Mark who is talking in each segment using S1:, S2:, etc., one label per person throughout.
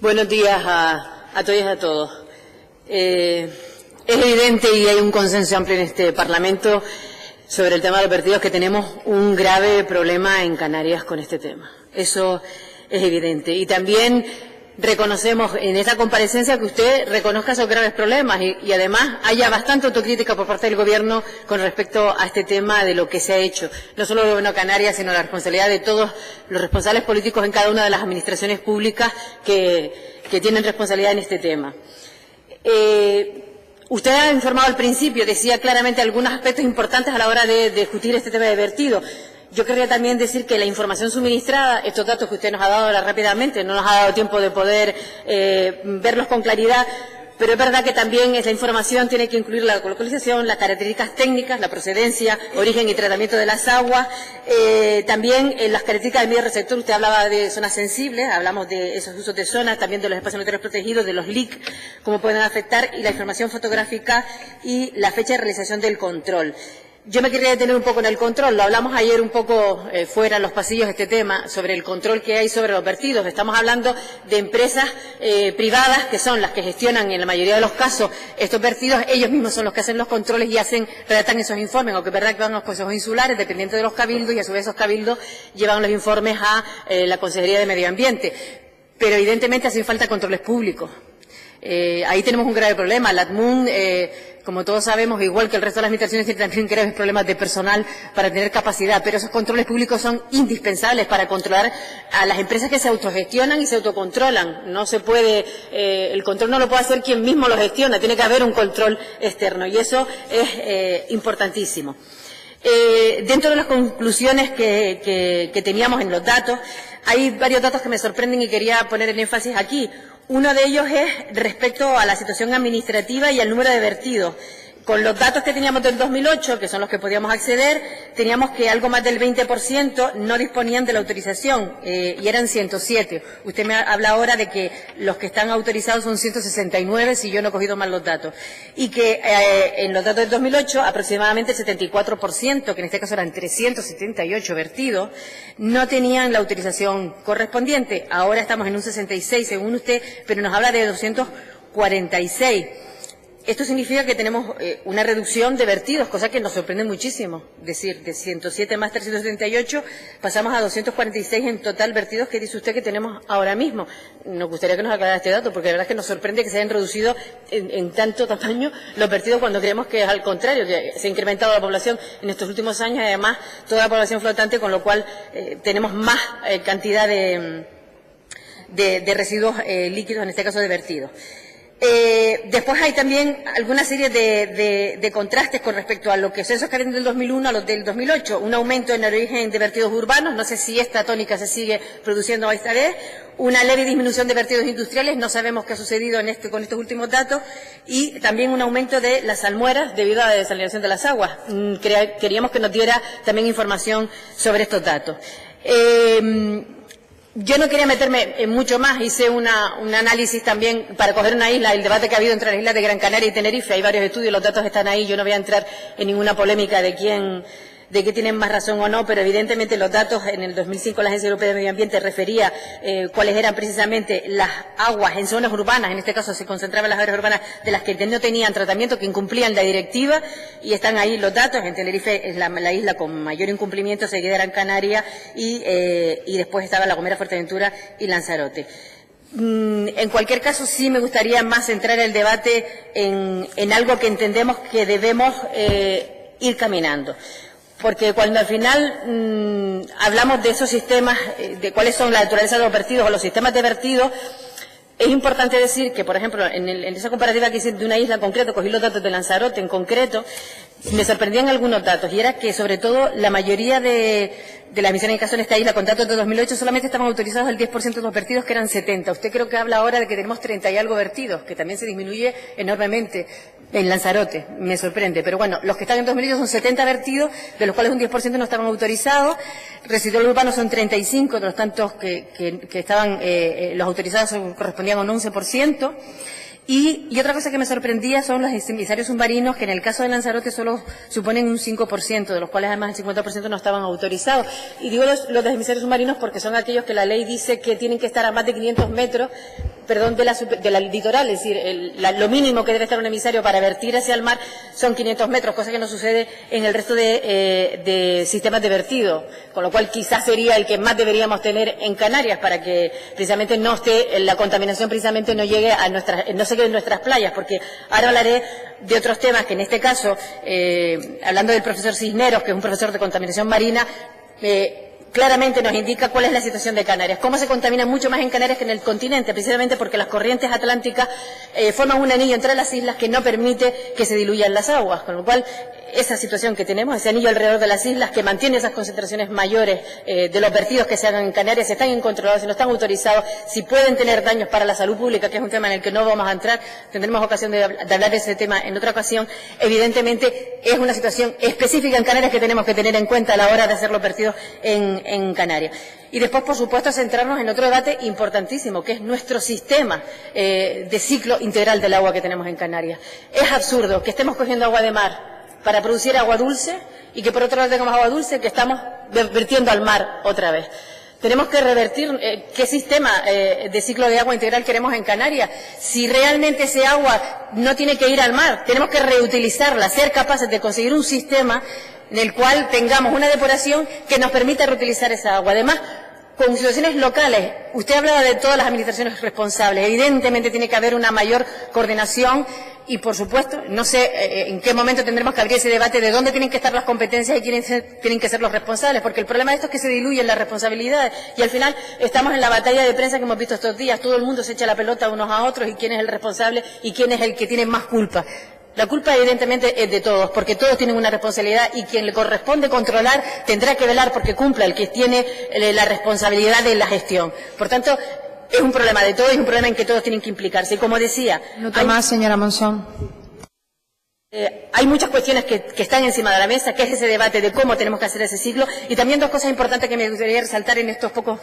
S1: Buenos días a todos y a todos. Es evidente y hay un consenso amplio en este Parlamento sobre el tema de los vertidos que tenemos un grave problema en Canarias con este tema. Eso es evidente. Y también reconocemos en esta comparecencia que usted reconozca esos graves problemas y además haya bastante autocrítica por parte del Gobierno con respecto a este tema de lo que se ha hecho. No solo el Gobierno de Canarias, sino la responsabilidad de todos los responsables políticos en cada una de las administraciones públicas que tienen responsabilidad en este tema. Usted ha informado al principio, decía claramente algunos aspectos importantes a la hora de discutir este tema de vertido. Yo querría también decir que la información suministrada, estos datos que usted nos ha dado ahora rápidamente, no nos ha dado tiempo de poder verlos con claridad, pero es verdad que también esa información tiene que incluir la localización, las características técnicas, la procedencia, origen y tratamiento de las aguas, también las características del medio receptor. Usted hablaba de zonas sensibles, hablamos de esos usos de zonas, también de los espacios naturales protegidos, de los LIC, cómo pueden afectar, y la información fotográfica y la fecha de realización del control. Yo me quería detener un poco en el control. Lo hablamos ayer un poco fuera en los pasillos este tema, sobre el control que hay sobre los vertidos. Estamos hablando de empresas privadas que son las que gestionan en la mayoría de los casos estos vertidos. Ellos mismos son los que hacen los controles y redactan esos informes, aunque es verdad que van a los consejos insulares, dependiendo de los cabildos, y a su vez esos cabildos llevan los informes a la Consejería de Medio Ambiente. Pero evidentemente hacen falta controles públicos. Ahí tenemos un grave problema. La ATMUN, como todos sabemos, igual que el resto de las administraciones, tiene también graves problemas de personal para tener capacidad, pero esos controles públicos son indispensables para controlar a las empresas que se autogestionan y se autocontrolan. No se puede, el control no lo puede hacer quien mismo lo gestiona, tiene que haber un control externo y eso es importantísimo. Dentro de las conclusiones que teníamos en los datos, hay varios datos que me sorprenden y quería poner el énfasis aquí. Uno de ellos es respecto a la situación administrativa y al número de vertidos. Con los datos que teníamos del 2008, que son los que podíamos acceder, teníamos que algo más del 20% no disponían de la autorización, y eran 107. Usted me habla ahora de que los que están autorizados son 169, si yo no he cogido mal los datos. Y que en los datos del 2008, aproximadamente el 74%, que en este caso eran 378 vertidos, no tenían la autorización correspondiente. Ahora estamos en un 66, según usted, pero nos habla de 246. Esto significa que tenemos una reducción de vertidos, cosa que nos sorprende muchísimo. Es decir, de 107 más 378 pasamos a 246 en total vertidos que dice usted que tenemos ahora mismo. Nos gustaría que nos aclarara este dato, porque la verdad es que nos sorprende que se hayan reducido en tanto tamaño los vertidos cuando creemos que es al contrario, que se ha incrementado la población en estos últimos años y además toda la población flotante, con lo cual tenemos más cantidad de residuos líquidos, en este caso de vertidos. Después hay también alguna serie de contrastes con respecto a lo que censos que habían del 2001 a los del 2008. Un aumento en el origen de vertidos urbanos, no sé si esta tónica se sigue produciendo esta vez. Una leve disminución de vertidos industriales, no sabemos qué ha sucedido con estos últimos datos. Y también un aumento de las salmueras debido a la desalinización de las aguas. Queríamos que nos diera también información sobre estos datos. Yo no quería meterme en mucho más, hice un análisis también para coger una isla, el debate que ha habido entre las islas de Gran Canaria y Tenerife, hay varios estudios, los datos están ahí, yo no voy a entrar en ninguna polémica de que tienen más razón o no, pero evidentemente los datos en el 2005 la Agencia Europea de Medio Ambiente refería cuáles eran precisamente las aguas en zonas urbanas, en este caso se concentraban las áreas urbanas de las que no tenían tratamiento, que incumplían la directiva, y están ahí los datos. En Tenerife es la isla con mayor incumplimiento, seguida Gran Canaria y después estaba La Gomera, Fuerteventura y Lanzarote. En cualquier caso, sí me gustaría más centrar el debate en algo que entendemos que debemos ir caminando. Porque cuando al final hablamos de esos sistemas, de cuáles son la naturaleza de los vertidos o los sistemas de vertidos, es importante decir que, por ejemplo, en esa comparativa que hice de una isla en concreto, cogí los datos de Lanzarote en concreto, me sorprendían algunos datos, y era que, sobre todo, la mayoría de las emisiones en caso en esta isla, con datos de 2008, solamente estaban autorizados el 10% de los vertidos, que eran 70. Usted creo que habla ahora de que tenemos 30 y algo vertidos, que también se disminuye enormemente en Lanzarote. Me sorprende. Pero bueno, los que están en 2008 son 70 vertidos, de los cuales un 10% no estaban autorizados. Residuos urbanos son 35, de los tantos que estaban, los autorizados correspondían a un 11%. Y otra cosa que me sorprendía son los emisarios submarinos, que en el caso de Lanzarote solo suponen un 5%, de los cuales además el 50% no estaban autorizados. Y digo los emisarios submarinos porque son aquellos que la ley dice que tienen que estar a más de 500 metros de la litoral, es decir, lo mínimo que debe estar un emisario para vertir hacia el mar son 500 metros, cosa que no sucede en el resto de sistemas de vertido, con lo cual quizás sería el que más deberíamos tener en Canarias para que precisamente no esté, la contaminación precisamente no llegue a no se quede en nuestras playas, porque ahora hablaré de otros temas que en este caso, hablando del profesor Cisneros, que es un profesor de contaminación marina, claramente nos indica cuál es la situación de Canarias, cómo se contamina mucho más en Canarias que en el continente, precisamente porque las corrientes atlánticas forman un anillo entre las islas que no permite que se diluyan las aguas, con lo cual esa situación que tenemos, ese anillo alrededor de las islas que mantiene esas concentraciones mayores de los vertidos que se hagan en Canarias, si están incontrolados, si no están autorizados, si pueden tener daños para la salud pública, que es un tema en el que no vamos a entrar, tendremos ocasión de hablar de ese tema en otra ocasión. Evidentemente es una situación específica en Canarias que tenemos que tener en cuenta a la hora de hacer los vertidos en Canarias. Y después, por supuesto, centrarnos en otro debate importantísimo, que es nuestro sistema de ciclo integral del agua que tenemos en Canarias. Es absurdo que estemos cogiendo agua de mar para producir agua dulce y que por otro lado tengamos agua dulce que estamos vertiendo al mar otra vez. Tenemos que revertir qué sistema de ciclo de agua integral queremos en Canarias. Si realmente ese agua no tiene que ir al mar, tenemos que reutilizarla, ser capaces de conseguir un sistema en el cual tengamos una depuración que nos permita reutilizar esa agua. Además, con situaciones locales, usted hablaba de todas las administraciones responsables, evidentemente tiene que haber una mayor coordinación y, por supuesto, no sé en qué momento tendremos que abrir ese debate de dónde tienen que estar las competencias y quiénes tienen que ser los responsables, porque el problema de esto es que se diluyen las responsabilidades y al final estamos en la batalla de prensa que hemos visto estos días, todo el mundo se echa la pelota unos a otros y quién es el responsable y quién es el que tiene más culpa. La culpa, evidentemente, es de todos, porque todos tienen una responsabilidad y quien le corresponde controlar tendrá que velar porque cumpla el que tiene la responsabilidad de la gestión. Por tanto, es un problema de todos y un problema en que todos tienen que implicarse. Y como decía...
S2: señora Monzón.
S1: Hay muchas cuestiones que están encima de la mesa, que es ese debate de cómo tenemos que hacer ese ciclo, y también dos cosas importantes que me gustaría resaltar en estos pocos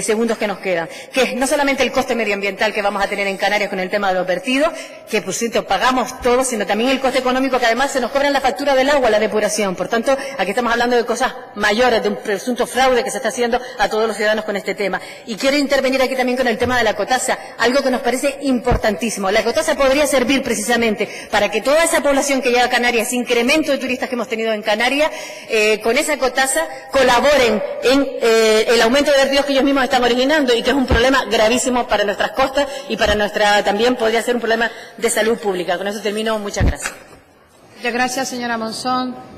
S1: segundos que nos quedan, que es no solamente el coste medioambiental que vamos a tener en Canarias con el tema de los vertidos, que por cierto pagamos todos, sino también el coste económico que además se nos cobra en la factura del agua, la depuración. Por tanto, aquí estamos hablando de cosas mayores, de un presunto fraude que se está haciendo a todos los ciudadanos con este tema. Y quiero intervenir aquí también con el tema de la ecotasa, algo que nos parece importantísimo. La ecotasa podría servir precisamente para que toda esa población que llega a Canarias, ese incremento de turistas que hemos tenido en Canarias, con esa ecotasa colaboren en el aumento de vertidos que ellos mismos están originando y que es un problema gravísimo para nuestras costas y para también podría ser un problema de salud pública. Con eso termino. Muchas gracias.
S2: Muchas gracias, señora Monzón.